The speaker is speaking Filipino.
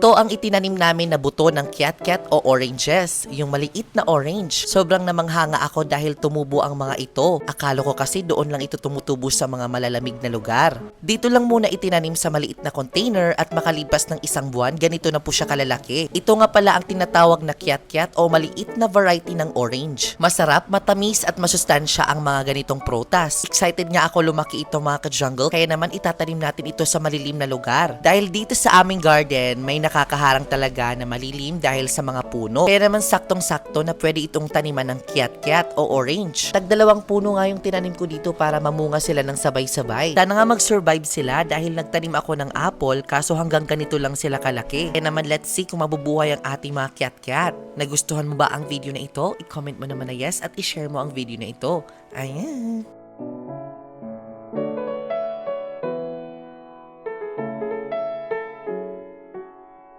Ito ang itinanim namin na buto ng kiat-kiat o oranges, yung maliit na orange. Sobrang namanghanga ako dahil tumubo ang mga ito. Akala ko kasi doon lang ito tumutubo sa mga malalamig na lugar. Dito lang muna itinanim sa maliit na container at makalipas ng isang buwan, ganito na po siya kalalaki. Ito nga pala ang tinatawag na kiat-kiat o maliit na variety ng orange. Masarap, matamis at masustansya ang mga ganitong prutas. Excited nga ako lumaki ito mga ka-jungle, kaya naman itatanim natin ito sa malilim na lugar. Dahil dito sa aming garden, may nakakaharang talaga na malilim dahil sa mga puno. Kaya naman saktong-sakto na pwede itong taniman ng kiat-kiat o orange. Tag-2 puno nga yung tinanim ko dito para mamunga sila ng sabay-sabay. Sana nga mag-survive sila dahil nagtanim ako ng apple kaso hanggang ganito lang sila kalaki. Kaya naman let's see kung mabubuhay ang ating mga kiat-kiat. Nagustuhan mo ba ang video na ito? I-comment mo naman na yes at i-share mo ang video na ito. Ayan!